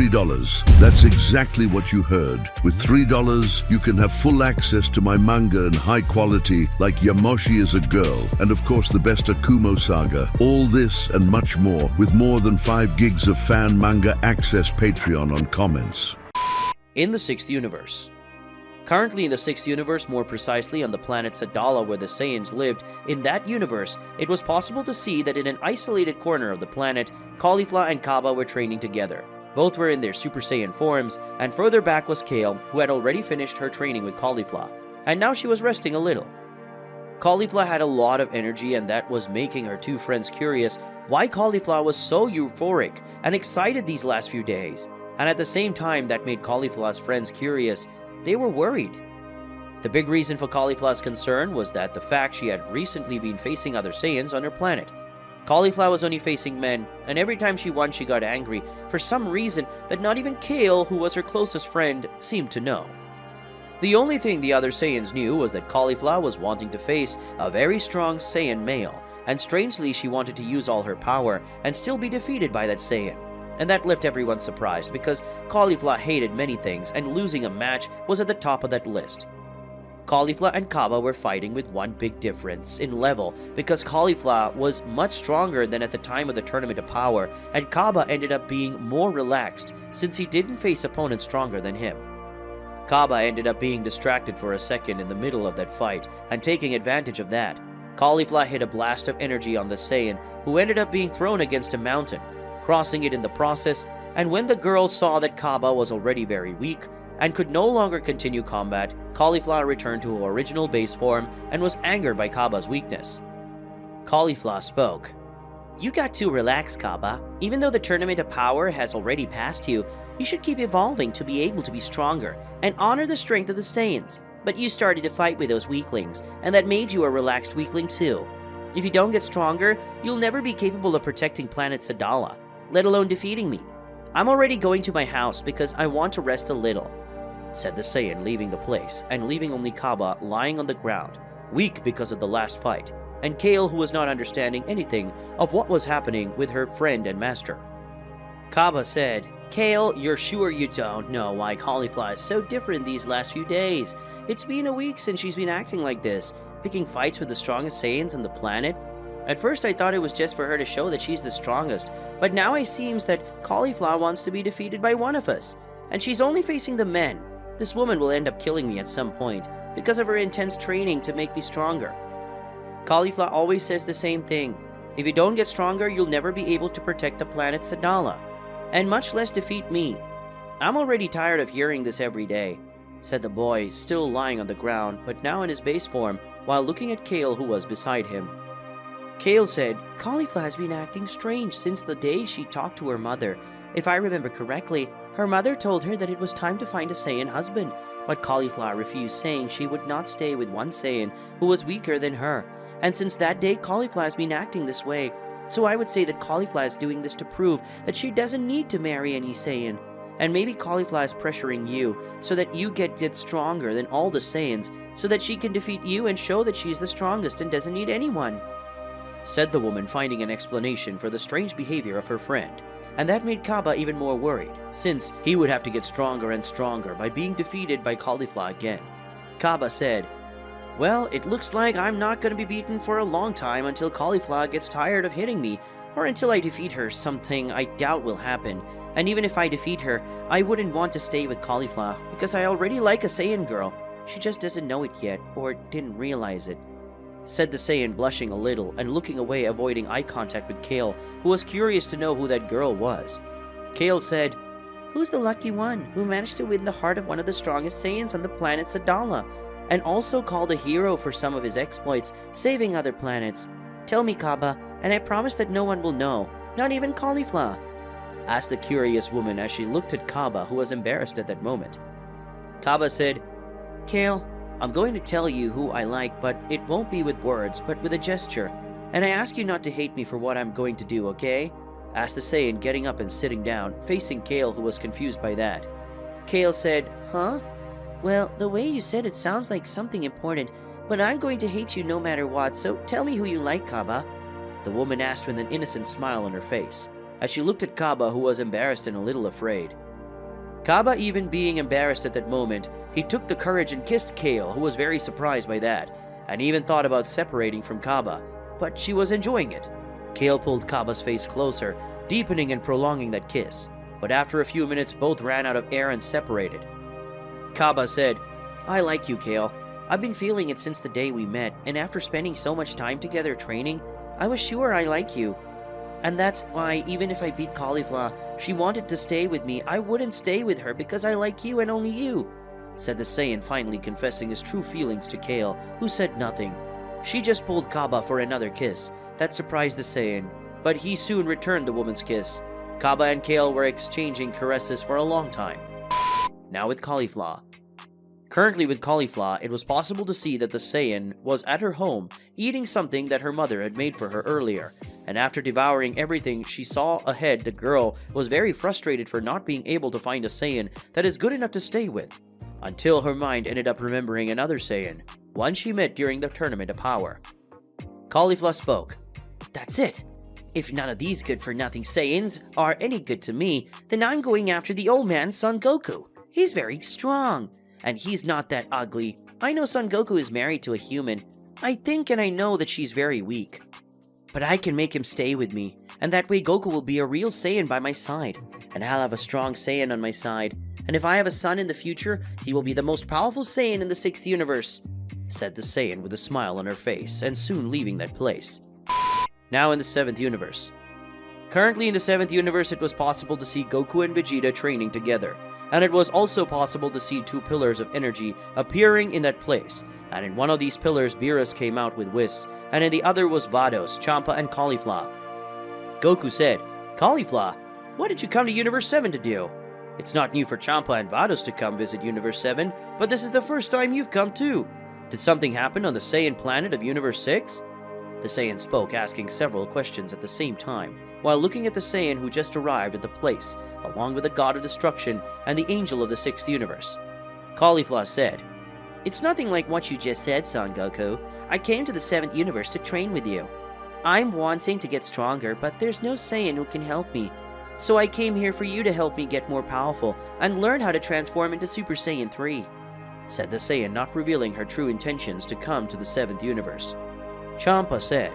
$3. That's exactly what you heard. With $3, you can have full access to my manga and high quality like Yamoshi is a Girl, and of course the best Akumo Saga. All this and much more, with more than 5 gigs of fan manga access Patreon on comments. In the 6th universe. Currently in the 6th universe, more precisely on the planet Sadala where the Saiyans lived, in that universe, it was possible to see that in an isolated corner of the planet, Caulifla and Cabba were training together. Both were in their Super Saiyan forms, and further back was Kale, who had already finished her training with Caulifla, and now she was resting a little. Caulifla had a lot of energy, and that was making her two friends curious why Caulifla was so euphoric and excited these last few days, and at the same time that made Caulifla's friends curious. They were worried. The big reason for Caulifla's concern was that the fact she had recently been facing other Saiyans on her planet. Caulifla was only facing men, and every time she won she got angry, for some reason that not even Kale, who was her closest friend, seemed to know. The only thing the other Saiyans knew was that Caulifla was wanting to face a very strong Saiyan male, and strangely she wanted to use all her power and still be defeated by that Saiyan. And that left everyone surprised because Caulifla hated many things and losing a match was at the top of that list. Caulifla and Cabba were fighting with one big difference in level because Caulifla was much stronger than at the time of the Tournament of Power, and Cabba ended up being more relaxed since he didn't face opponents stronger than him. Cabba ended up being distracted for a second in the middle of that fight, and taking advantage of that, Caulifla hit a blast of energy on the Saiyan, who ended up being thrown against a mountain, crossing it in the process, and when the girl saw that Cabba was already very weak and could no longer continue combat, Caulifla returned to her original base form and was angered by Cabba's weakness. Caulifla spoke. "You got too relaxed, Cabba. Even though the Tournament of Power has already passed you, you should keep evolving to be able to be stronger and honor the strength of the Saiyans. But you started to fight with those weaklings, and that made you a relaxed weakling too. If you don't get stronger, you'll never be capable of protecting planet Sadala, let alone defeating me. I'm already going to my house because I want to rest a little," said the Saiyan, leaving the place and leaving only Cabba lying on the ground, weak because of the last fight, and Kale, who was not understanding anything of what was happening with her friend and master. Cabba said, "Kale, you're sure you don't know why Caulifla is so different these last few days? It's been a week since she's been acting like this, picking fights with the strongest Saiyans on the planet. At first I thought it was just for her to show that she's the strongest, but now it seems that Caulifla wants to be defeated by one of us, and she's only facing the men. This woman will end up killing me at some point, because of her intense training to make me stronger. Caulifla always says the same thing. If you don't get stronger, you'll never be able to protect the planet Sadala, and much less defeat me. I'm already tired of hearing this every day," said the boy, still lying on the ground, but now in his base form, while looking at Kale, who was beside him. Kale said, "Caulifla has been acting strange since the day she talked to her mother. If I remember correctly, her mother told her that it was time to find a Saiyan husband, but Caulifla refused, saying she would not stay with one Saiyan who was weaker than her. And since that day, Caulifla has been acting this way. So I would say that Caulifla is doing this to prove that she doesn't need to marry any Saiyan. And maybe Caulifla is pressuring you so that you get stronger than all the Saiyans, so that she can defeat you and show that she's the strongest and doesn't need anyone," said the woman, finding an explanation for the strange behavior of her friend. And that made Cabba even more worried, since he would have to get stronger and stronger by being defeated by Caulifla again. Cabba said, "Well, it looks like I'm not going to be beaten for a long time until Caulifla gets tired of hitting me, or until I defeat her, something I doubt will happen. And even if I defeat her, I wouldn't want to stay with Caulifla, because I already like a Saiyan girl. She just doesn't know it yet, or didn't realize it," said the Saiyan, blushing a little and looking away, avoiding eye contact with Kale, who was curious to know who that girl was. Kale said, "Who's the lucky one who managed to win the heart of one of the strongest Saiyans on the planet Sadala, and also called a hero for some of his exploits, saving other planets? Tell me, Cabba, and I promise that no one will know, not even Caulifla," asked the curious woman as she looked at Cabba, who was embarrassed at that moment. Cabba said, "Kale, I'm going to tell you who I like, but it won't be with words, but with a gesture. And I ask you not to hate me for what I'm going to do, okay?" asked the Saiyan, getting up and sitting down, facing Kale, who was confused by that. Kale said, "Huh? Well, the way you said it sounds like something important, but I'm going to hate you no matter what, so tell me who you like, Cabba," the woman asked with an innocent smile on her face, as she looked at Cabba, who was embarrassed and a little afraid. Cabba even being embarrassed at that moment, he took the courage and kissed Kale, who was very surprised by that, and even thought about separating from Cabba, but she was enjoying it. Kale pulled Cabba's face closer, deepening and prolonging that kiss, but after a few minutes both ran out of air and separated. Cabba said, "I like you, Kale. I've been feeling it since the day we met, and after spending so much time together training, I was sure I like you. And that's why, even if I beat Caulifla, she wanted to stay with me, I wouldn't stay with her because I like you and only you," said the Saiyan, finally confessing his true feelings to Kale, who said nothing. She just pulled Cabba for another kiss. That surprised the Saiyan, but he soon returned the woman's kiss. Cabba and Kale were exchanging caresses for a long time. Now with Caulifla. Currently with Caulifla, it was possible to see that the Saiyan was at her home, eating something that her mother had made for her earlier, and after devouring everything she saw ahead, the girl was very frustrated for not being able to find a Saiyan that is good enough to stay with, until her mind ended up remembering another Saiyan, one she met during the Tournament of Power. Caulifla spoke. "That's it. If none of these good-for-nothing Saiyans are any good to me, then I'm going after the old man Son Goku. He's very strong. And he's not that ugly. I know Son Goku is married to a human. I think and I know that she's very weak. But I can make him stay with me, and that way Goku will be a real Saiyan by my side, and I'll have a strong Saiyan on my side. And if I have a son in the future, he will be the most powerful Saiyan in the 6th universe," said the Saiyan with a smile on her face, and soon leaving that place. Now in the 7th universe. Currently in the 7th universe, it was possible to see Goku and Vegeta training together. And it was also possible to see 2 pillars of energy appearing in that place, and in one of these pillars Beerus came out with Whis, and in the other was Vados, Champa, and Caulifla. Goku said, "Caulifla, what did you come to Universe 7 to do? It's not new for Champa and Vados to come visit Universe 7, but this is the first time you've come too. Did something happen on the Saiyan planet of Universe 6? The Saiyan spoke, asking several questions at the same time, while looking at the Saiyan who just arrived at the place, along with the God of Destruction and the Angel of the 6th universe. Caulifla said, "It's nothing like what you just said, Son Goku. I came to the 7th universe to train with you. I'm wanting to get stronger, but there's no Saiyan who can help me. So I came here for you to help me get more powerful and learn how to transform into Super Saiyan 3, said the Saiyan, not revealing her true intentions to come to the 7th universe. Champa said,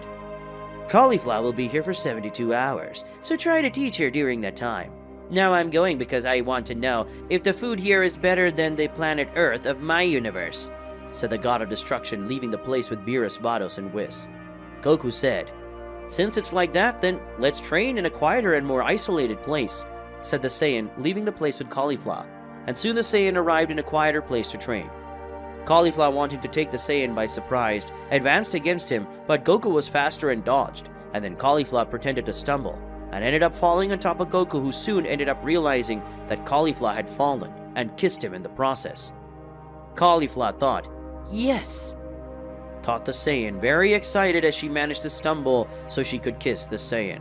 "Caulifla will be here for 72 hours, so try to teach her during that time. Now I'm going because I want to know if the food here is better than the planet Earth of my universe," said the God of Destruction, leaving the place with Beerus, Vados, and Whis. Goku said, "Since it's like that, then let's train in a quieter and more isolated place," said the Saiyan, leaving the place with Caulifla, and soon the Saiyan arrived in a quieter place to train. Caulifla, wanting to take the Saiyan by surprise, advanced against him, but Goku was faster and dodged, and then Caulifla pretended to stumble, and ended up falling on top of Goku, who soon ended up realizing that Caulifla had fallen, and kissed him in the process. Caulifla thought, "Yes!" thought the Saiyan, very excited as she managed to stumble so she could kiss the Saiyan.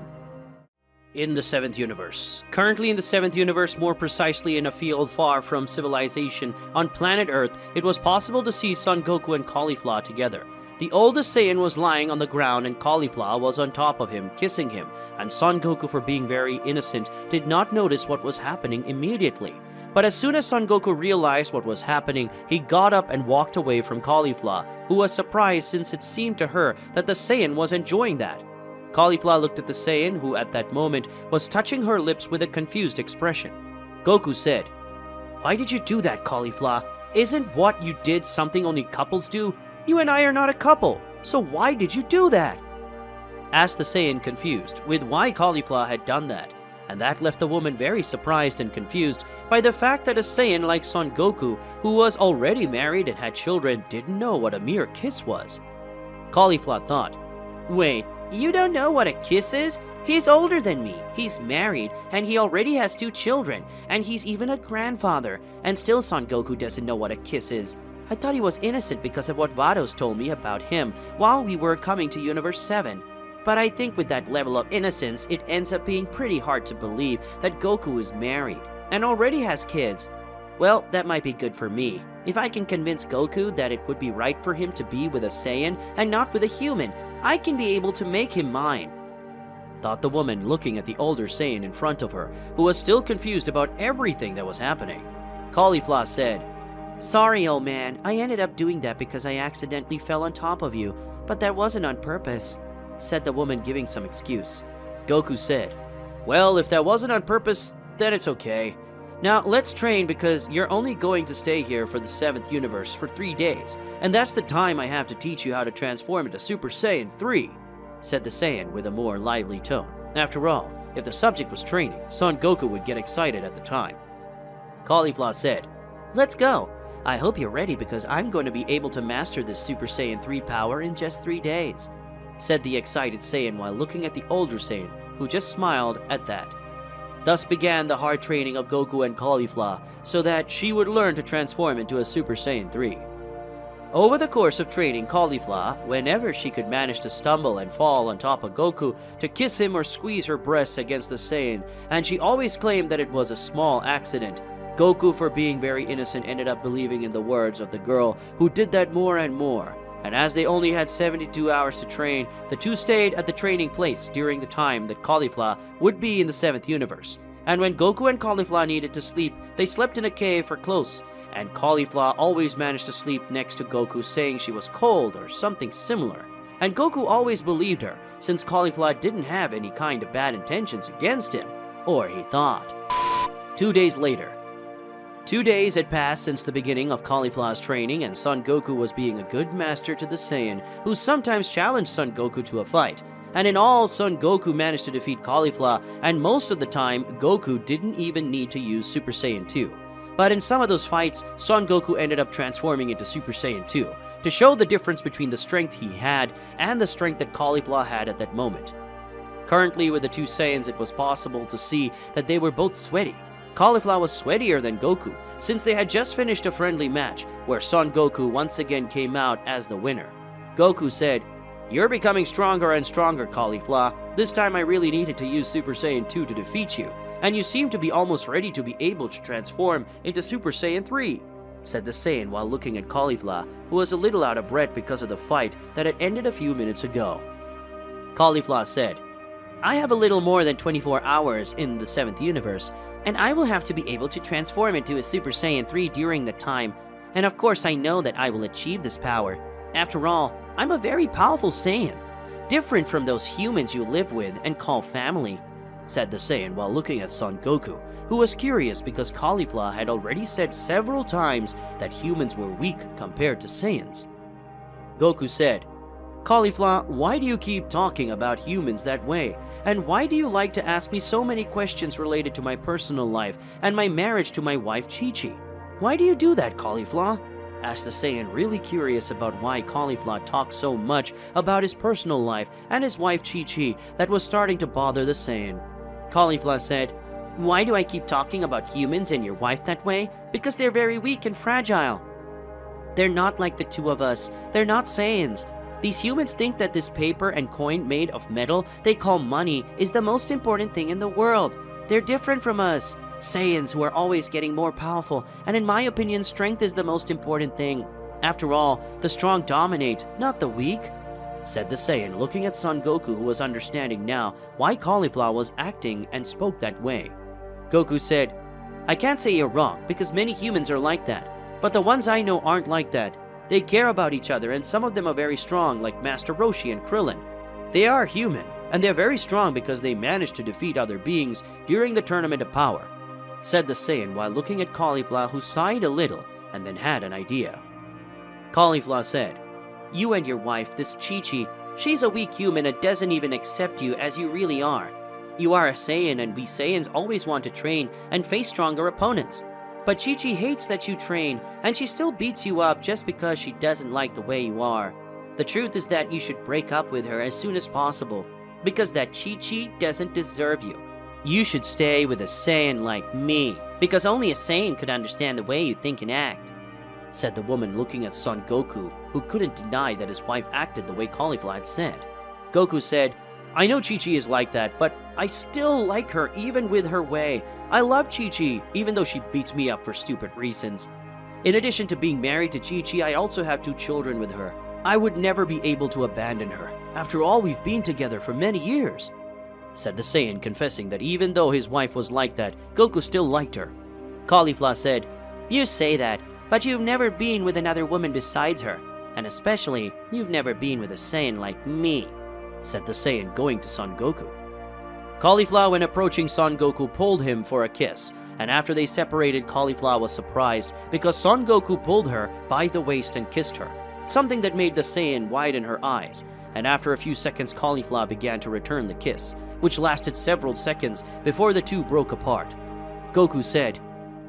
In the 7th universe. Currently in the 7th universe, more precisely in a field far from civilization on planet Earth, it was possible to see Son Goku and Caulifla together. The oldest Saiyan was lying on the ground and Caulifla was on top of him, kissing him, and Son Goku, for being very innocent, did not notice what was happening immediately. But as soon as Son Goku realized what was happening, he got up and walked away from Caulifla, who was surprised since it seemed to her that the Saiyan was enjoying that. Caulifla looked at the Saiyan, who at that moment was touching her lips with a confused expression. Goku said, "Why did you do that, Caulifla? Isn't what you did something only couples do? You and I are not a couple, so why did you do that?" Asked the Saiyan, confused with why Caulifla had done that, and that left the woman very surprised and confused by the fact that a Saiyan like Son Goku, who was already married and had children, didn't know what a mere kiss was. Caulifla thought, "Wait, you don't know what a kiss is? He's older than me, he's married, and he already has 2 children, and he's even a grandfather, and still Son Goku doesn't know what a kiss is. I thought he was innocent because of what Vados told me about him while we were coming to Universe 7. But I think with that level of innocence, it ends up being pretty hard to believe that Goku is married and already has kids. Well, that might be good for me. If I can convince Goku that it would be right for him to be with a Saiyan and not with a human, I can be able to make him mine." thought the woman, looking at the older Saiyan in front of her, who was still confused about everything that was happening. Caulifla said, "Sorry, old man, I ended up doing that because I accidentally fell on top of you, but that wasn't on purpose," said the woman, giving some excuse. Goku said, "Well, if that wasn't on purpose, then it's okay. Now, let's train because you're only going to stay here for the 7th universe for 3 days, and that's the time I have to teach you how to transform into Super Saiyan 3, said the Saiyan with a more lively tone. After all, if the subject was training, Son Goku would get excited at the time. Caulifla said, "Let's go. I hope you're ready because I'm going to be able to master this Super Saiyan 3 power in just 3 days, said the excited Saiyan while looking at the older Saiyan, who just smiled at that. Thus began the hard training of Goku and Caulifla so that she would learn to transform into a Super Saiyan 3. Over the course of training Caulifla, whenever she could manage to stumble and fall on top of Goku to kiss him or squeeze her breasts against the Saiyan, and she always claimed that it was a small accident, Goku, for being very innocent, ended up believing in the words of the girl, who did that more and more. And as they only had 72 hours to train, the two stayed at the training place during the time that Caulifla would be in the 7th universe. And when Goku and Caulifla needed to sleep, they slept in a cave for close, and Caulifla always managed to sleep next to Goku, saying she was cold or something similar. And Goku always believed her, since Caulifla didn't have any kind of bad intentions against him, or he thought. 2 days later. 2 days had passed since the beginning of Caulifla's training, and Son Goku was being a good master to the Saiyan, who sometimes challenged Son Goku to a fight. And in all, Son Goku managed to defeat Caulifla, and most of the time, Goku didn't even need to use Super Saiyan 2. But in some of those fights, Son Goku ended up transforming into Super Saiyan 2, to show the difference between the strength he had and the strength that Caulifla had at that moment. Currently, with the two Saiyans, it was possible to see that they were both sweaty. Caulifla was sweatier than Goku, since they had just finished a friendly match, where Son Goku once again came out as the winner. Goku said, "You're becoming stronger and stronger, Caulifla. This time I really needed to use Super Saiyan 2 to defeat you, and you seem to be almost ready to be able to transform into Super Saiyan 3, said the Saiyan while looking at Caulifla, who was a little out of breath because of the fight that had ended a few minutes ago. Caulifla said, "I have a little more than 24 hours in the 7th universe, and I will have to be able to transform into a Super Saiyan 3 during that time, and of course I know that I will achieve this power. After all, I'm a very powerful Saiyan, different from those humans you live with and call family," said the Saiyan while looking at Son Goku, who was curious because Caulifla had already said several times that humans were weak compared to Saiyans. Goku said, "Caulifla, why do you keep talking about humans that way? And why do you like to ask me so many questions related to my personal life and my marriage to my wife Chi-Chi? Why do you do that, Caulifla?" asked the Saiyan, really curious about why Caulifla talked so much about his personal life and his wife Chi-Chi that was starting to bother the Saiyan. Caulifla said, "Why do I keep talking about humans and your wife that way? Because they're very weak and fragile. They're not like the two of us. They're not Saiyans. These humans think that this paper and coin made of metal they call money is the most important thing in the world. They're different from us, Saiyans, who are always getting more powerful, and in my opinion, strength is the most important thing. After all, the strong dominate, not the weak," said the Saiyan, looking at Son Goku, who was understanding now why Caulifla was acting and spoke that way. Goku said, "I can't say you're wrong, because many humans are like that, but the ones I know aren't like that. They care about each other, and some of them are very strong, like Master Roshi and Krillin. They are human, and they're very strong because they managed to defeat other beings during the Tournament of Power," said the Saiyan while looking at Caulifla, who sighed a little and then had an idea. Caulifla said, "You and your wife, this Chi-Chi, she's a weak human and doesn't even accept you as you really are. You are a Saiyan, and we Saiyans always want to train and face stronger opponents. But Chi-Chi hates that you train, and she still beats you up just because she doesn't like the way you are. The truth is that you should break up with her as soon as possible, because that Chi-Chi doesn't deserve you. You should stay with a Saiyan like me, because only a Saiyan could understand the way you think and act," said the woman looking at Son Goku, who couldn't deny that his wife acted the way Caulifla had said. Goku said, "I know Chi-Chi is like that, but I still like her even with her way. I love Chi-Chi, even though she beats me up for stupid reasons. In addition to being married to Chi-Chi, I also have 2 children with her. I would never be able to abandon her. After all, we've been together for many years," said the Saiyan, confessing that even though his wife was like that, Goku still liked her. Caulifla said, "You say that, but you've never been with another woman besides her, and especially, you've never been with a Saiyan like me," said the Saiyan, going to Son Goku. Caulifla, when approaching Son Goku, pulled him for a kiss, and after they separated, Caulifla was surprised because Son Goku pulled her by the waist and kissed her, something that made the Saiyan widen her eyes, and after a few seconds, Caulifla began to return the kiss, which lasted several seconds before the two broke apart. Goku said,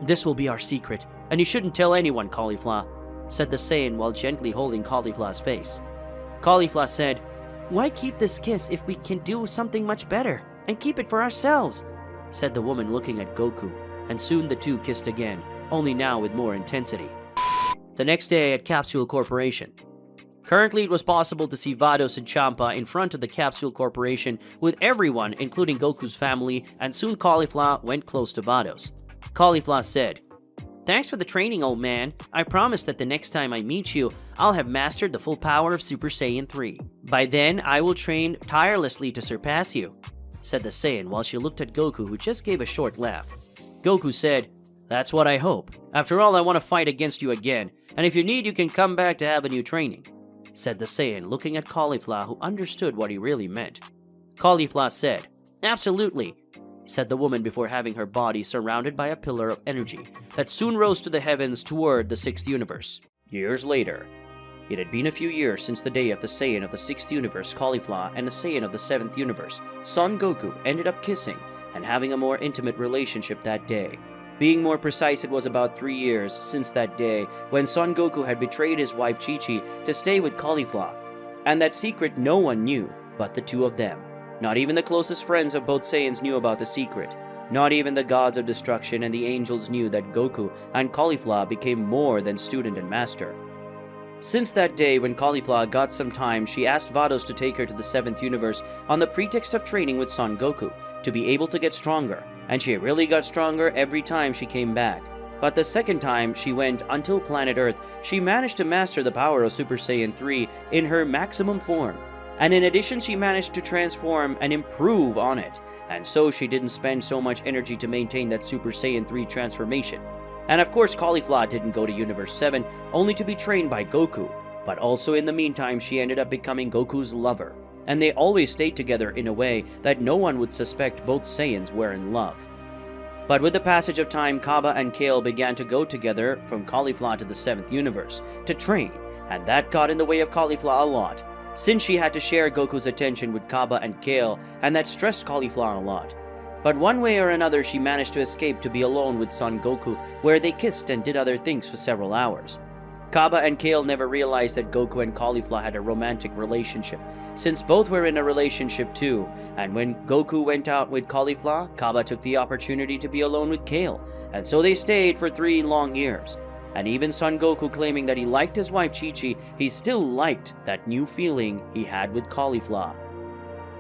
"This will be our secret, and you shouldn't tell anyone, Caulifla," said the Saiyan while gently holding Caulifla's face. Caulifla said, "Why keep this kiss if we can do something much better and keep it for ourselves?" said the woman, looking at Goku, and soon the two kissed again, only now with more intensity. The next day at Capsule Corporation. Currently, it was possible to see Vados and Champa in front of the Capsule Corporation with everyone, including Goku's family, and soon Caulifla went close to Vados. Caulifla said, "Thanks for the training, old man. I promise that the next time I meet you, I'll have mastered the full power of Super Saiyan 3. By then, I will train tirelessly to surpass you," said the Saiyan while she looked at Goku, who just gave a short laugh. Goku said, "That's what I hope. After all, I want to fight against you again, and if you need, you can come back to have a new training," said the Saiyan, looking at Caulifla, who understood what he really meant. Caulifla said, "Absolutely," said the woman before having her body surrounded by a pillar of energy that soon rose to the heavens toward the 6th universe. Years later. It had been a few years since the day of the Saiyan of the 6th universe, Caulifla, and the Saiyan of the 7th universe, Son Goku, ended up kissing and having a more intimate relationship that day. Being more precise, it was about 3 years since that day when Son Goku had betrayed his wife Chi-Chi to stay with Caulifla, and that secret no one knew but the two of them. Not even the closest friends of both Saiyans knew about the secret. Not even the gods of destruction and the angels knew that Goku and Caulifla became more than student and master. Since that day when Caulifla got some time, she asked Vados to take her to the 7th universe on the pretext of training with Son Goku to be able to get stronger, and she really got stronger every time she came back. But the second time she went until planet Earth, she managed to master the power of Super Saiyan 3 in her maximum form. And in addition, she managed to transform and improve on it, and so she didn't spend so much energy to maintain that Super Saiyan 3 transformation. And of course, Caulifla didn't go to Universe 7 only to be trained by Goku, but also in the meantime she ended up becoming Goku's lover, and they always stayed together in a way that no one would suspect both Saiyans were in love. But with the passage of time, Cabba and Kale began to go together from Caulifla to the 7th universe to train, and that got in the way of Caulifla a lot, since she had to share Goku's attention with Cabba and Kale, and that stressed Caulifla a lot. But one way or another, she managed to escape to be alone with Son Goku, where they kissed and did other things for several hours. Cabba and Kale never realized that Goku and Caulifla had a romantic relationship, since both were in a relationship too, and when Goku went out with Caulifla, Cabba took the opportunity to be alone with Kale, and so they stayed for 3 long years. And even Son Goku claiming that he liked his wife Chi-Chi, he still liked that new feeling he had with Caulifla.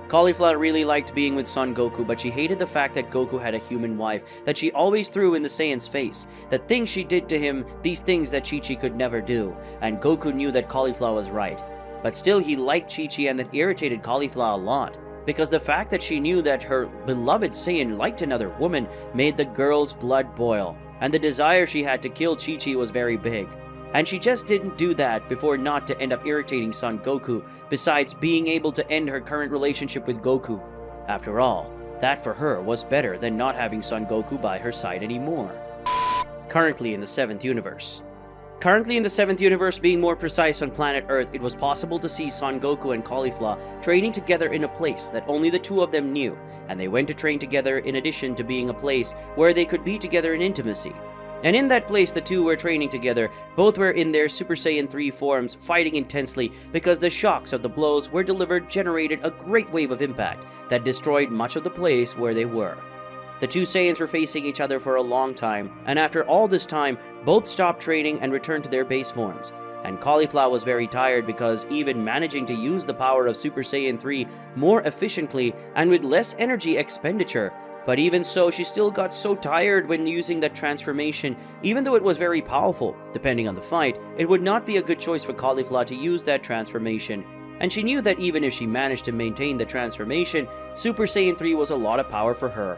Caulifla really liked being with Son Goku, but she hated the fact that Goku had a human wife that she always threw in the Saiyan's face. The things she did to him, these things that Chi-Chi could never do, and Goku knew that Caulifla was right. But still, he liked Chi-Chi, and that irritated Caulifla a lot, because the fact that she knew that her beloved Saiyan liked another woman made the girl's blood boil, and the desire she had to kill Chi-Chi was very big. And she just didn't do that before not to end up irritating Son Goku, besides being able to end her current relationship with Goku. After all, that for her was better than not having Son Goku by her side anymore. Currently in the 7th universe. Currently in the 7th universe, being more precise on planet Earth, it was possible to see Son Goku and Caulifla training together in a place that only the two of them knew, and they went to train together in addition to being a place where they could be together in intimacy. And in that place, the two were training together. Both were in their Super Saiyan 3 forms, fighting intensely because the shocks of the blows were delivered generated a great wave of impact that destroyed much of the place where they were. The two Saiyans were facing each other for a long time, and after all this time, both stopped training and returned to their base forms. And Caulifla was very tired because even managing to use the power of Super Saiyan 3 more efficiently and with less energy expenditure, but even so, she still got so tired when using that transformation. Even though it was very powerful, depending on the fight, it would not be a good choice for Caulifla to use that transformation. and she knew that even if she managed to maintain the transformation, Super Saiyan 3 was a lot of power for her.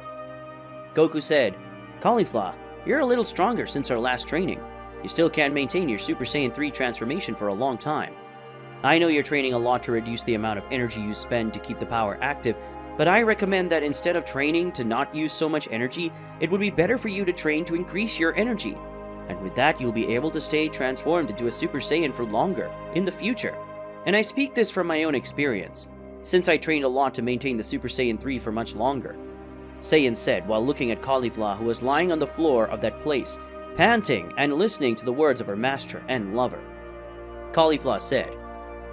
Goku said, "Caulifla, you're a little stronger since our last training. You still can't maintain your Super Saiyan 3 transformation for a long time. I know you're training a lot to reduce the amount of energy you spend to keep the power active, but I recommend that instead of training to not use so much energy, it would be better for you to train to increase your energy. And with that, you'll be able to stay transformed into a Super Saiyan for longer in the future. And I speak this from my own experience, since I trained a lot to maintain the Super Saiyan 3 for much longer," Saiyan said while looking at Caulifla, who was lying on the floor of that place, panting and listening to the words of her master and lover. Caulifla said,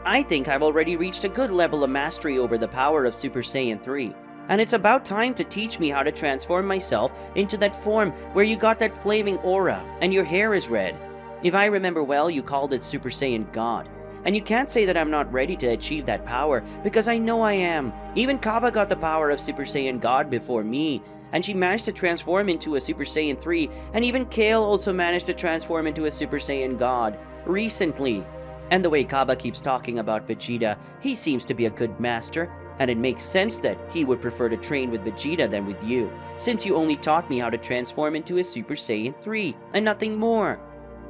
"I think I've already reached a good level of mastery over the power of Super Saiyan 3, and it's about time to teach me how to transform myself into that form where you got that flaming aura and your hair is red. If I remember well, you called it Super Saiyan God. And you can't say that I'm not ready to achieve that power, because I know I am. Even Cabba got the power of Super Saiyan God before me, and she managed to transform into a Super Saiyan 3, and even Kale also managed to transform into a Super Saiyan God recently. And the way Cabba keeps talking about Vegeta, he seems to be a good master, and it makes sense that he would prefer to train with Vegeta than with you, since you only taught me how to transform into a Super Saiyan 3, and nothing more,"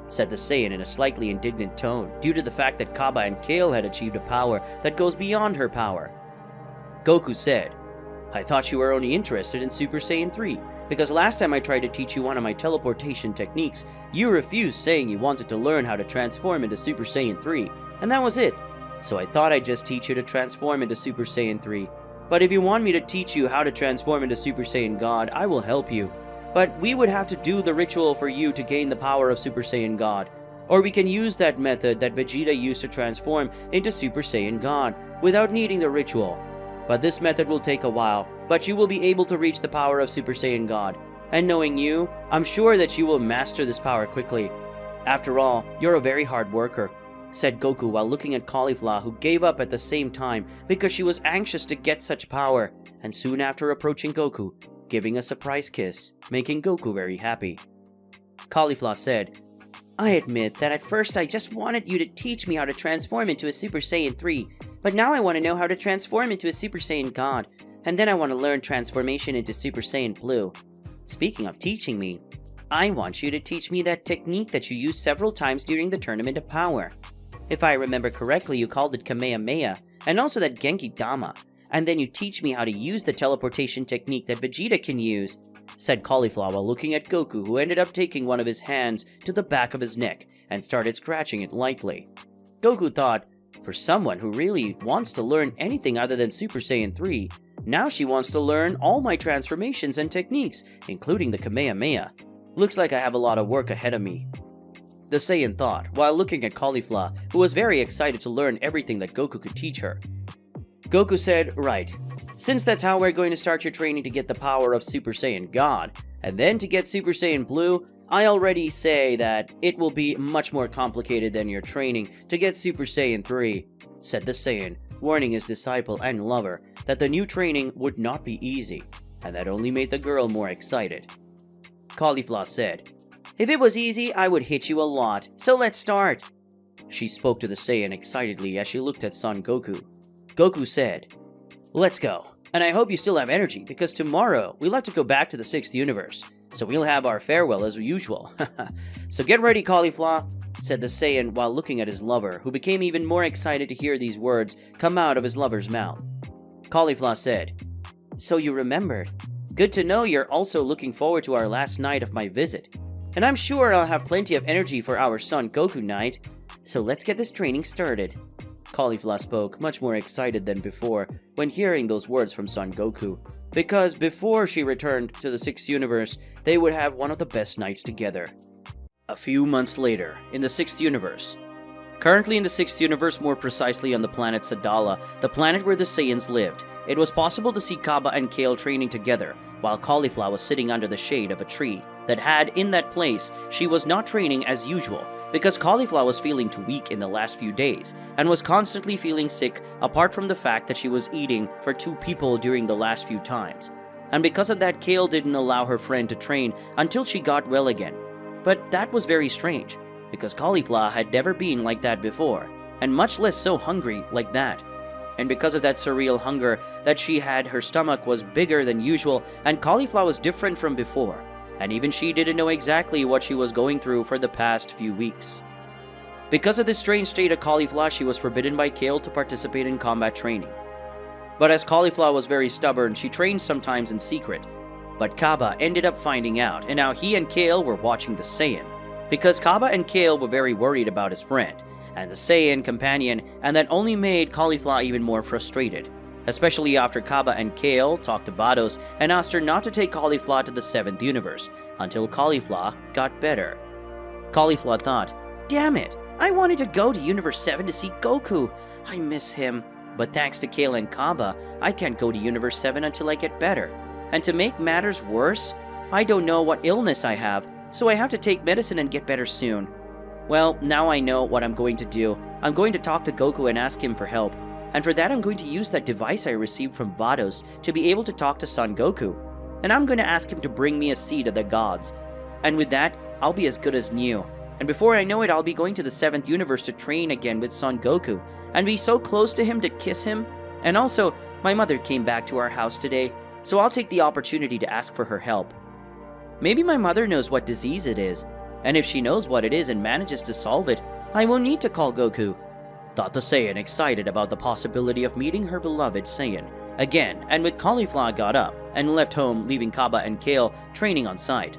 said the Saiyan in a slightly indignant tone, due to the fact that Cabba and Kale had achieved a power that goes beyond her power. Goku said, "I thought you were only interested in Super Saiyan 3, because last time I tried to teach you one of my teleportation techniques, you refused, saying you wanted to learn how to transform into Super Saiyan 3, and that was it. So I thought I'd just teach you to transform into Super Saiyan 3. But if you want me to teach you how to transform into Super Saiyan God, I will help you. But we would have to do the ritual for you to gain the power of Super Saiyan God. Or we can use that method that Vegeta used to transform into Super Saiyan God without needing the ritual. But this method will take a while, but you will be able to reach the power of Super Saiyan God. And knowing you, I'm sure that you will master this power quickly. After all, you're a very hard worker," said Goku while looking at Caulifla, who gave up at the same time because she was anxious to get such power, and soon after approaching Goku, giving a surprise kiss, making Goku very happy. Caulifla said, "I admit that at first I just wanted you to teach me how to transform into a Super Saiyan 3, but now I want to know how to transform into a Super Saiyan God, and then I want to learn transformation into Super Saiyan Blue. Speaking of teaching me, I want you to teach me that technique that you used several times during the Tournament of Power. If I remember correctly, you called it Kamehameha, and also that Genki Dama, and then you teach me how to use the teleportation technique that Vegeta can use," said Caulifla while looking at Goku, who ended up taking one of his hands to the back of his neck and started scratching it lightly. Goku thought, for someone who really wants to learn anything other than Super Saiyan 3, now she wants to learn all my transformations and techniques, including the Kamehameha. Looks like I have a lot of work ahead of me, the Saiyan thought, while looking at Caulifla, who was very excited to learn everything that Goku could teach her. Goku said, "Right. Since that's how we're going to start your training to get the power of Super Saiyan God, and then to get Super Saiyan Blue, I already say that it will be much more complicated than your training to get Super Saiyan 3, said the Saiyan, warning his disciple and lover that the new training would not be easy, and that only made the girl more excited. Caulifla said, "If it was easy, I would hit you a lot, so let's start." She spoke to the Saiyan excitedly as she looked at Son Goku. Goku said, "Let's go, and I hope you still have energy, because tomorrow we'll have to go back to the 6th universe, so we'll have our farewell as usual." "So get ready, Caulifla," said the Saiyan while looking at his lover, who became even more excited to hear these words come out of his lover's mouth. Caulifla said, "So you remembered. Good to know you're also looking forward to our last night of my visit. And I'm sure I'll have plenty of energy for our Son Goku night, so let's get this training started." Caulifla spoke, much more excited than before when hearing those words from Son Goku, because before she returned to the 6th universe, they would have one of the best nights together. A few months later, in the 6th universe. Currently in the 6th universe, more precisely on the planet Sadala, the planet where the Saiyans lived, it was possible to see Cabba and Kale training together, while Caulifla was sitting under the shade of a tree that had, in that place, she was not training as usual, because Caulifla was feeling too weak in the last few days, and was constantly feeling sick apart from the fact that she was eating for 2 people during the last few times. And because of that, Kale didn't allow her friend to train until she got well again. But that was very strange, because Caulifla had never been like that before, and much less so hungry like that. And because of that surreal hunger that she had, her stomach was bigger than usual, and Caulifla was different from before, and even she didn't know exactly what she was going through for the past few weeks. Because of this strange state of Caulifla, she was forbidden by Kale to participate in combat training. But as Caulifla was very stubborn, she trained sometimes in secret. But Cabba ended up finding out, and now he and Kale were watching the Saiyan, because Cabba and Kale were very worried about his friend, and the Saiyan companion, and that only made Caulifla even more frustrated, especially after Cabba and Kale talked to Vados and asked her not to take Caulifla to the 7th universe, until Caulifla got better. Caulifla thought, "Damn it, I wanted to go to Universe 7 to see Goku. I miss him. But thanks to Kale and Cabba, I can't go to Universe 7 until I get better. And to make matters worse, I don't know what illness I have, so I have to take medicine and get better soon. Well, now I know what I'm going to do. I'm going to talk to Goku and ask him for help. And for that, I'm going to use that device I received from Vados to be able to talk to Son Goku. And I'm going to ask him to bring me a seed of the gods. And with that, I'll be as good as new. And before I know it, I'll be going to the 7th universe to train again with Son Goku, and be so close to him to kiss him. And also, my mother came back to our house today, so I'll take the opportunity to ask for her help. Maybe my mother knows what disease it is, and if she knows what it is and manages to solve it, I won't need to call Goku," thought the Saiyan, excited about the possibility of meeting her beloved Saiyan again. And with Caulifla got up and left home, leaving Cabba and Kale training on site.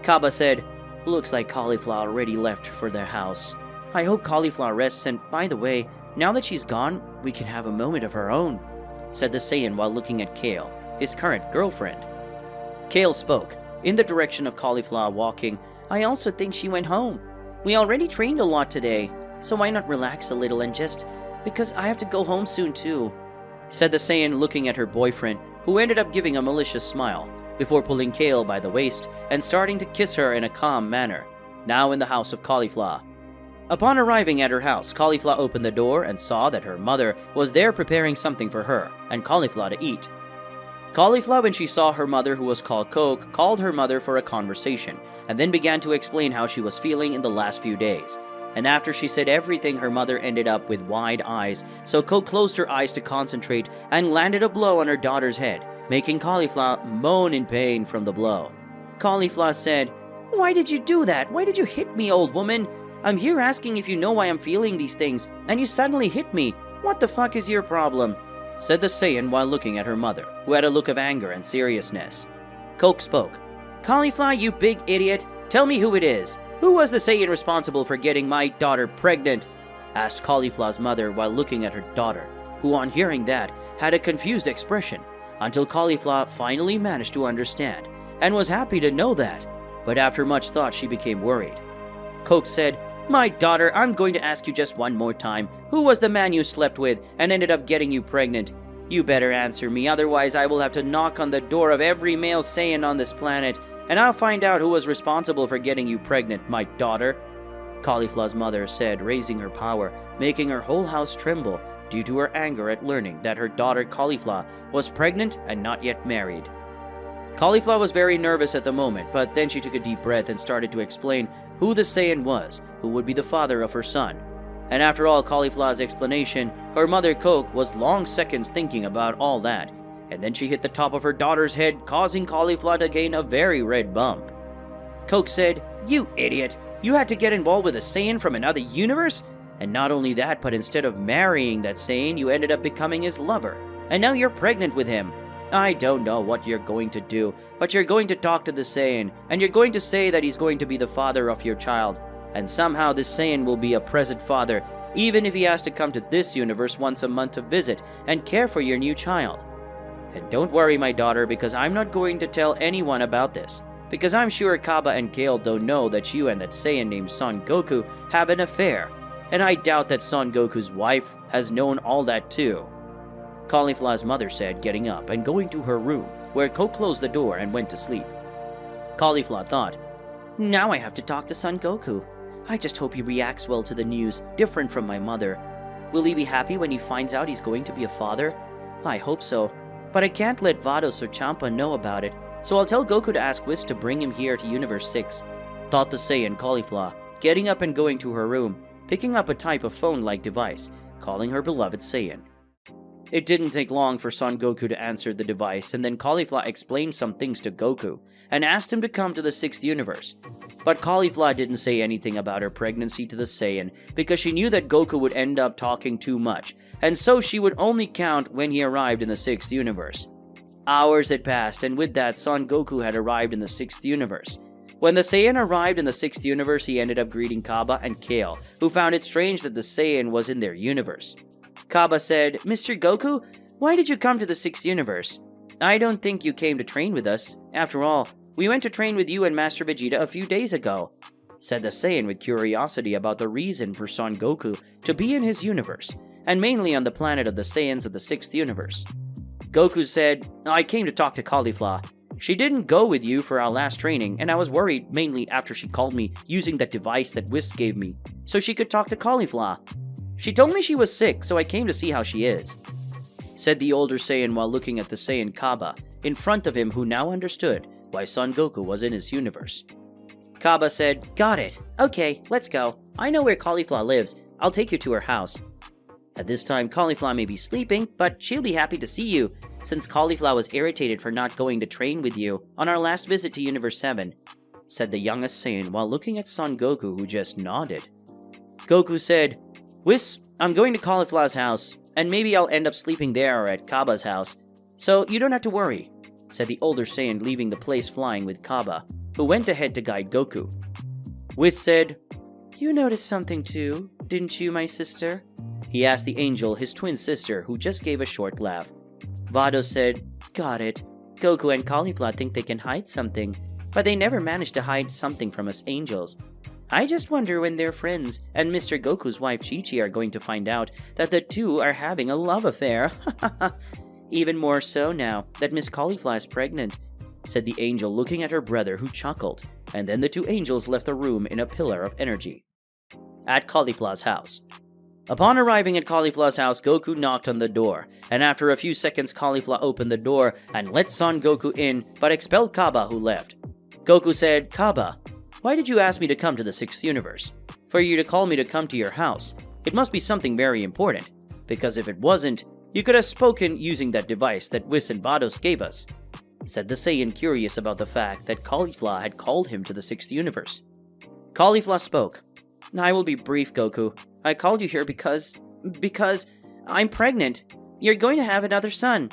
Cabba said, "Looks like Caulifla already left for their house. I hope Caulifla rests, and by the way, now that she's gone, we can have a moment of our own," said the Saiyan while looking at Kale, his current girlfriend. Kale spoke, in the direction of Caulifla walking. "I also think she went home. We already trained a lot today, so why not relax a little and just, because I have to go home soon too," said the Saiyan, looking at her boyfriend, who ended up giving a malicious smile, before pulling Kale by the waist and starting to kiss her in a calm manner, now in the house of Caulifla. Upon arriving at her house, Caulifla opened the door and saw that her mother was there preparing something for her and Caulifla to eat. Caulifla, when she saw her mother, who was called Coke, called her mother for a conversation, and then began to explain how she was feeling in the last few days. And after she said everything, her mother ended up with wide eyes, so Coke closed her eyes to concentrate and landed a blow on her daughter's head, making Caulifla moan in pain from the blow. Caulifla said, "Why did you do that? Why did you hit me, old woman? I'm here asking if you know why I'm feeling these things, and you suddenly hit me. What the fuck is your problem?" said the Saiyan while looking at her mother, who had a look of anger and seriousness. Coke spoke. "Caulifla, you big idiot, tell me who it is. Who was the Saiyan responsible for getting my daughter pregnant?" asked Caulifla's mother while looking at her daughter, who on hearing that had a confused expression, until Caulifla finally managed to understand, and was happy to know that, but after much thought she became worried. Coke said, "My daughter, I'm going to ask you just one more time. Who was the man you slept with and ended up getting you pregnant? You better answer me, otherwise I will have to knock on the door of every male Saiyan on this planet, and I'll find out who was responsible for getting you pregnant, my daughter," Caulifla's mother said, raising her power, making her whole house tremble due to her anger at learning that her daughter Caulifla was pregnant and not yet married. Caulifla was very nervous at the moment, but then she took a deep breath and started to explain who the Saiyan was, who would be the father of her son. And after all Caulifla's explanation, her mother Coke was long seconds thinking about all that, and then she hit the top of her daughter's head, causing Caulifla to gain a very red bump. Coke said, "You idiot! You had to get involved with a Saiyan from another universe? And not only that, but instead of marrying that Saiyan, you ended up becoming his lover, and now you're pregnant with him. I don't know what you're going to do, but you're going to talk to the Saiyan, and you're going to say that he's going to be the father of your child, and somehow this Saiyan will be a present father, even if he has to come to this universe once a month to visit and care for your new child. And don't worry, my daughter, because I'm not going to tell anyone about this, because I'm sure Cabba and Kale don't know that you and that Saiyan named Son Goku have an affair, and I doubt that Son Goku's wife has known all that too," Caulifla's mother said, getting up and going to her room, where Coke closed the door and went to sleep. Caulifla thought, "Now I have to talk to Son Goku. I just hope he reacts well to the news, different from my mother. Will he be happy when he finds out he's going to be a father? I hope so, but I can't let Vados or Champa know about it, so I'll tell Goku to ask Whis to bring him here to Universe 6, thought the Saiyan Caulifla, getting up and going to her room, picking up a type of phone-like device, calling her beloved Saiyan. It didn't take long for Son Goku to answer the device, and then Caulifla explained some things to Goku, and asked him to come to the 6th universe. But Caulifla didn't say anything about her pregnancy to the Saiyan, because she knew that Goku would end up talking too much, and so she would only count when he arrived in the 6th universe. Hours had passed, and with that, Son Goku had arrived in the 6th universe. When the Saiyan arrived in the 6th universe, he ended up greeting Cabba and Kale, who found it strange that the Saiyan was in their universe. Cabba said, "Mr. Goku, why did you come to the 6th universe? I don't think you came to train with us. After all, we went to train with you and Master Vegeta a few days ago," said the Saiyan with curiosity about the reason for Son Goku to be in his universe, and mainly on the planet of the Saiyans of the 6th universe. Goku said, "I came to talk to Caulifla. She didn't go with you for our last training, and I was worried mainly after she called me using that device that Whis gave me, so she could talk to Caulifla. She told me she was sick, so I came to see how she is," said the older Saiyan while looking at the Saiyan Cabba in front of him, who now understood why Son Goku was in his universe. Cabba said, "Got it. Okay, let's go. I know where Caulifla lives. I'll take you to her house." At this time, Caulifla may be sleeping, but she'll be happy to see you, since Caulifla was irritated for not going to train with you on our last visit to Universe 7, said the youngest Saiyan while looking at Son Goku, who just nodded. Goku said, "Whis, I'm going to Caulifla's house, and maybe I'll end up sleeping there or at Cabba's house, so you don't have to worry," said the older Saiyan, leaving the place flying with Cabba, who went ahead to guide Goku. Whis said, "You noticed something too, didn't you, my sister?" he asked the angel, his twin sister, who just gave a short laugh. Vado said, "Got it. Goku and Caulifla think they can hide something, but they never manage to hide something from us angels. I just wonder when their friends and Mr. Goku's wife Chi-Chi are going to find out that the two are having a love affair. Even more so now that Miss Caulifla is pregnant," said the angel, looking at her brother, who chuckled, and then the two angels left the room in a pillar of energy. At Caulifla's house. Upon arriving at Caulifla's house, Goku knocked on the door, and after a few seconds Caulifla opened the door and let Son Goku in, but expelled Cabba, who left. Goku said, "Cabba, why did you ask me to come to the 6th universe? For you to call me to come to your house, it must be something very important, because if it wasn't, you could have spoken using that device that Whis and Vados gave us," said the Saiyan, curious about the fact that Caulifla had called him to the 6th universe. Caulifla spoke. "I will be brief, Goku. I called you here because I'm pregnant. You're going to have another son,"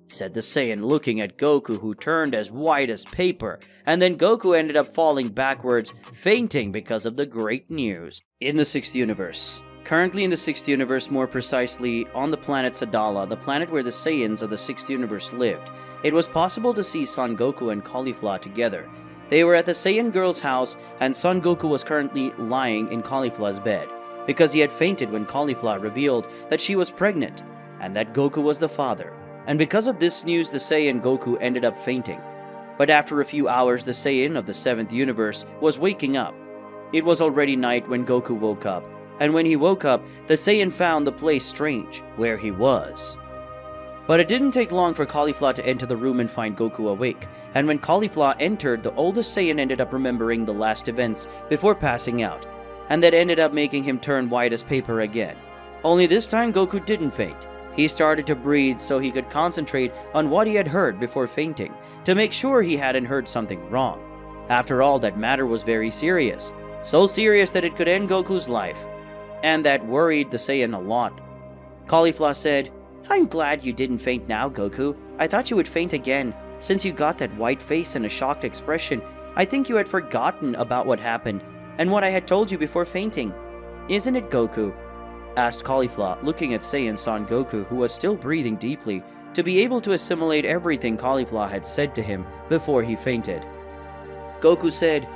said the Saiyan, looking at Goku, who turned as white as paper, and then Goku ended up falling backwards, fainting because of the great news. In the 6th universe. Currently in the 6th universe, more precisely on the planet Sadala, the planet where the Saiyans of the 6th universe lived, it was possible to see Son Goku and Caulifla together. They were at the Saiyan girl's house, and Son Goku was currently lying in Caulifla's bed, because he had fainted when Caulifla revealed that she was pregnant, and that Goku was the father. And because of this news, the Saiyan Goku ended up fainting. But after a few hours, the Saiyan of the 7th universe was waking up. It was already night when Goku woke up, and when he woke up, the Saiyan found the place strange, where he was. But it didn't take long for Caulifla to enter the room and find Goku awake, and when Caulifla entered, the oldest Saiyan ended up remembering the last events before passing out, and that ended up making him turn white as paper again. Only this time Goku didn't faint. He started to breathe so he could concentrate on what he had heard before fainting, to make sure he hadn't heard something wrong. After all, that matter was very serious, so serious that it could end Goku's life, and that worried the Saiyan a lot. Caulifla said, "I'm glad you didn't faint now, Goku. I thought you would faint again. Since you got that white face and a shocked expression, I think you had forgotten about what happened, and what I had told you before fainting. Isn't it, Goku?" asked Caulifla, looking at Saiyan Son Goku, who was still breathing deeply, to be able to assimilate everything Caulifla had said to him before he fainted. Goku said,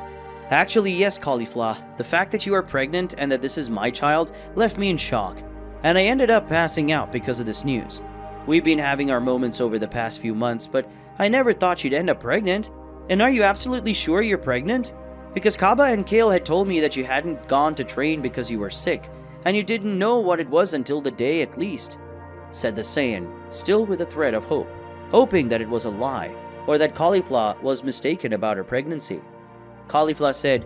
"Actually, yes, Caulifla. The fact that you are pregnant and that this is my child left me in shock, and I ended up passing out because of this news. We've been having our moments over the past few months, but I never thought you'd end up pregnant. And are you absolutely sure you're pregnant? Because Cabba and Kale had told me that you hadn't gone to train because you were sick, and you didn't know what it was until the day at least," said the Saiyan, still with a thread of hope, hoping that it was a lie, or that Caulifla was mistaken about her pregnancy. Caulifla said,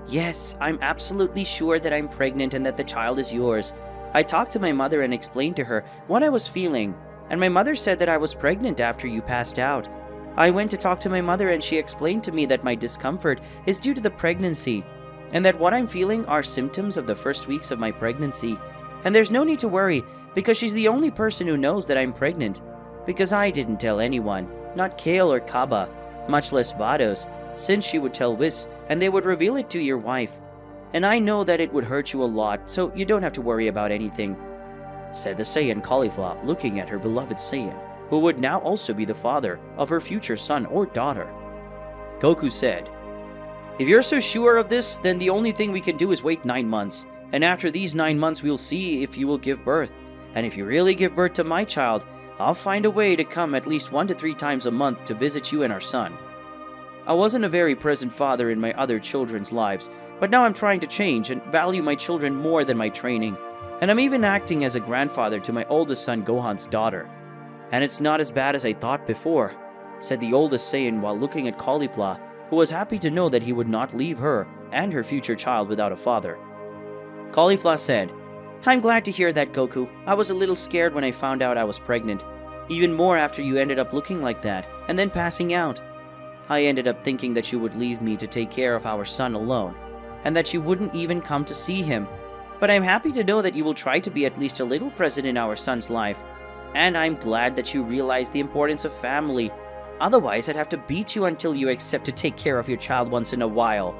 Yes, I'm absolutely sure that I'm pregnant and that the child is yours. I talked to my mother and explained to her what I was feeling, and my mother said that I was pregnant after you passed out. I went to talk to my mother and she explained to me that my discomfort is due to the pregnancy, and that what I'm feeling are symptoms of the first weeks of my pregnancy. And there's no need to worry, because she's the only person who knows that I'm pregnant. Because I didn't tell anyone, not Kale or Cabba, much less Vados, since she would tell Whis and they would reveal it to your wife. And I know that it would hurt you a lot, so you don't have to worry about anything, said the Saiyan Caulifla, looking at her beloved Saiyan, who would now also be the father of her future son or daughter. Goku said, "If you're so sure of this, then the only thing we can do is wait 9 months. And after these 9 months, we'll see if you will give birth. And if you really give birth to my child, I'll find a way to come at least 1 to 3 times a month to visit you and our son." I wasn't a very present father in my other children's lives, but now I'm trying to change and value my children more than my training. And I'm even acting as a grandfather to my oldest son Gohan's daughter. And it's not as bad as I thought before, said the oldest Saiyan while looking at Caulifla, who was happy to know that he would not leave her and her future child without a father. Caulifla said, "I'm glad to hear that, Goku. I was a little scared when I found out I was pregnant. Even more after you ended up looking like that, and then passing out. I ended up thinking that you would leave me to take care of our son alone, and that you wouldn't even come to see him. But I'm happy to know that you will try to be at least a little present in our son's life. And I'm glad that you realize the importance of family. Otherwise, I'd have to beat you until you accept to take care of your child once in a while,"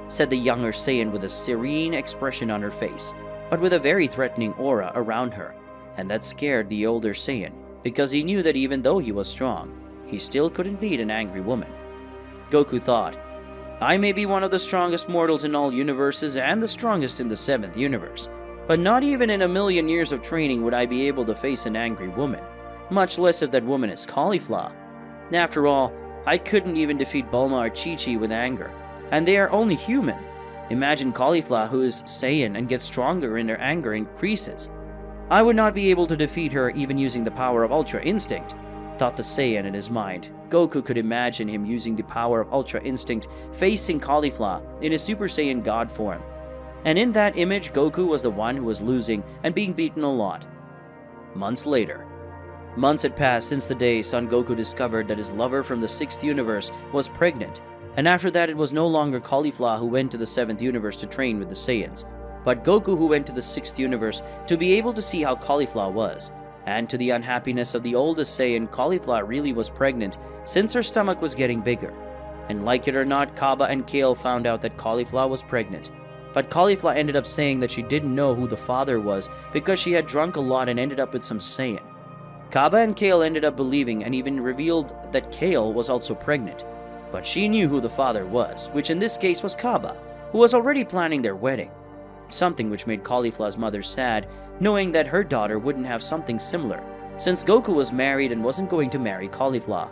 said the younger Saiyan with a serene expression on her face, but with a very threatening aura around her. And that scared the older Saiyan, because he knew that even though he was strong, he still couldn't beat an angry woman. Goku thought, "I may be one of the strongest mortals in all universes and the strongest in the 7th universe, but not even in a million years of training would I be able to face an angry woman, much less if that woman is Caulifla. After all, I couldn't even defeat Bulma or Chi-Chi with anger, and they are only human. Imagine Caulifla, who is Saiyan and gets stronger and her anger increases. I would not be able to defeat her even using the power of Ultra Instinct," thought the Saiyan in his mind. Goku could imagine him using the power of Ultra Instinct facing Caulifla in his Super Saiyan God form. And in that image, Goku was the one who was losing and being beaten a lot. Months later. Months had passed since the day Son Goku discovered that his lover from the 6th universe was pregnant, and after that it was no longer Caulifla who went to the 7th universe to train with the Saiyans, but Goku who went to the 6th universe to be able to see how Caulifla was. And to the unhappiness of the oldest Saiyan, Caulifla really was pregnant since her stomach was getting bigger. And like it or not, Cabba and Kale found out that Caulifla was pregnant. But Caulifla ended up saying that she didn't know who the father was because she had drunk a lot and ended up with some Saiyan. Cabba and Kale ended up believing and even revealed that Kale was also pregnant. But she knew who the father was, which in this case was Cabba, who was already planning their wedding. Something which made Caulifla's mother sad, knowing that her daughter wouldn't have something similar, since Goku was married and wasn't going to marry Caulifla.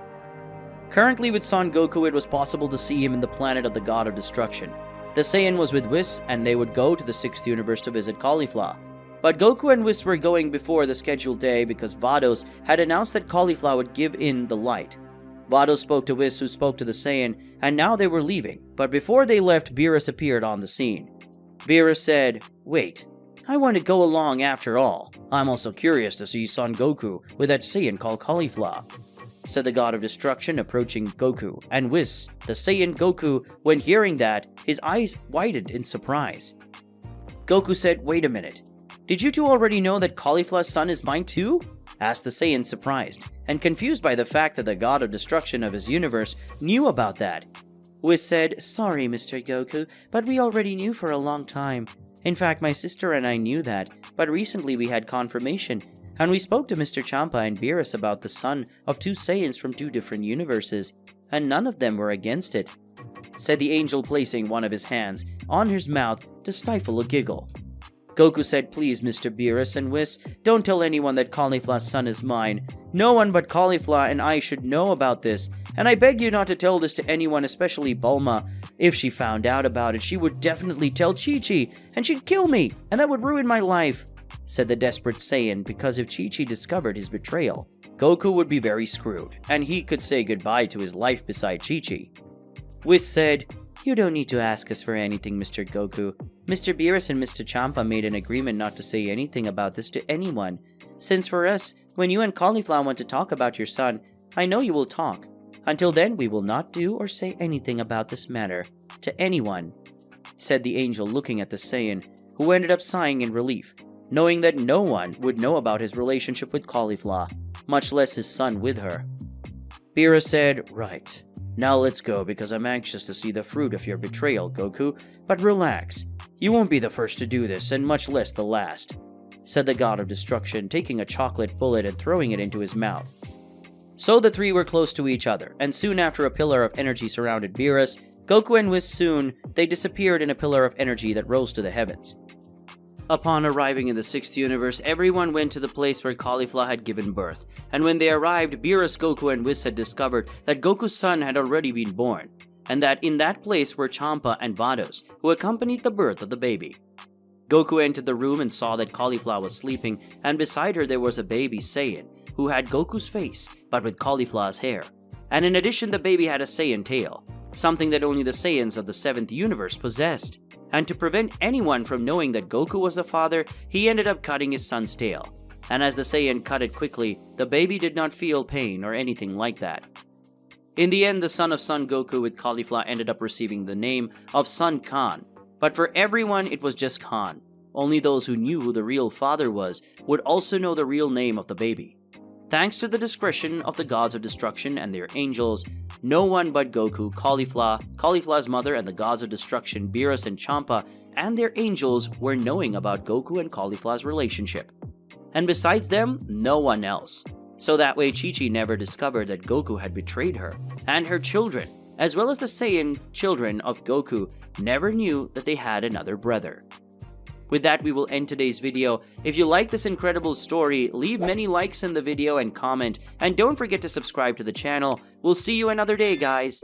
Currently with Son Goku, it was possible to see him in the planet of the God of Destruction. The Saiyan was with Whis, and they would go to the 6th universe to visit Caulifla. But Goku and Whis were going before the scheduled day because Vados had announced that Caulifla would give in the light. Vados spoke to Whis, who spoke to the Saiyan, and now they were leaving. But before they left, Beerus appeared on the scene. Beerus said, "Wait, I want to go along after all. I'm also curious to see Son Goku with that Saiyan called Caulifla," said the God of Destruction, approaching Goku. And Whis, the Saiyan Goku, when hearing that, his eyes widened in surprise. Goku said, "Wait a minute. Did you two already know that Caulifla's son is mine too?" asked the Saiyan, surprised and confused by the fact that the God of Destruction of his universe knew about that. Whis said, "Sorry, Mr. Goku, but we already knew for a long time. In fact, my sister and I knew that, but recently we had confirmation, and we spoke to Mr. Champa and Beerus about the son of 2 Saiyans from 2 different universes, and none of them were against it," said the angel, placing one of his hands on his mouth to stifle a giggle. Goku said, "Please, Mr. Beerus and Whis, don't tell anyone that Caulifla's son is mine. No one but Caulifla and I should know about this, and I beg you not to tell this to anyone, especially Bulma. If she found out about it, she would definitely tell Chi-Chi, and she'd kill me, and that would ruin my life," said the desperate Saiyan, because if Chi-Chi discovered his betrayal, Goku would be very screwed, and he could say goodbye to his life beside Chi-Chi. Whis said, You don't need to ask us for anything, Mr. Goku. Mr. Beerus and Mr. Champa made an agreement not to say anything about this to anyone. Since for us, when you and Caulifla want to talk about your son, I know you will talk. Until then, we will not do or say anything about this matter to anyone," said the angel, looking at the Saiyan, who ended up sighing in relief, knowing that no one would know about his relationship with Caulifla, much less his son with her. Beerus said, "Right. Now let's go because I'm anxious to see the fruit of your betrayal, Goku. But relax. You won't be the first to do this, and much less the last," said the God of Destruction, taking a chocolate bullet and throwing it into his mouth. So the three were close to each other, and soon after a pillar of energy surrounded Beerus, Goku and Whis soon they disappeared in a pillar of energy that rose to the heavens. Upon arriving in the 6th universe, everyone went to the place where Caulifla had given birth, and when they arrived, Beerus, Goku, and Whis had discovered that Goku's son had already been born, and that in that place were Champa and Vados, who accompanied the birth of the baby. Goku entered the room and saw that Caulifla was sleeping, and beside her there was a baby Saiyan, who had Goku's face, but with Caulifla's hair. And in addition, the baby had a Saiyan tail, something that only the Saiyans of the 7th universe possessed. And to prevent anyone from knowing that Goku was the father, he ended up cutting his son's tail. And as the Saiyan cut it quickly, the baby did not feel pain or anything like that. In the end, the son of Son Goku with Caulifla ended up receiving the name of Son Khan. But for everyone, it was just Khan. Only those who knew who the real father was would also know the real name of the baby. Thanks to the discretion of the gods of destruction and their angels, no one but Goku, Caulifla, Caulifla's mother, and the gods of destruction, Beerus and Champa, and their angels were knowing about Goku and Caulifla's relationship. And besides them, no one else. So that way Chi-Chi never discovered that Goku had betrayed her, and her children, as well as the Saiyan children of Goku, never knew that they had another brother. With that, we will end today's video. If you like this incredible story, leave many likes in the video and comment, and don't forget to subscribe to the channel. We'll see you another day, guys.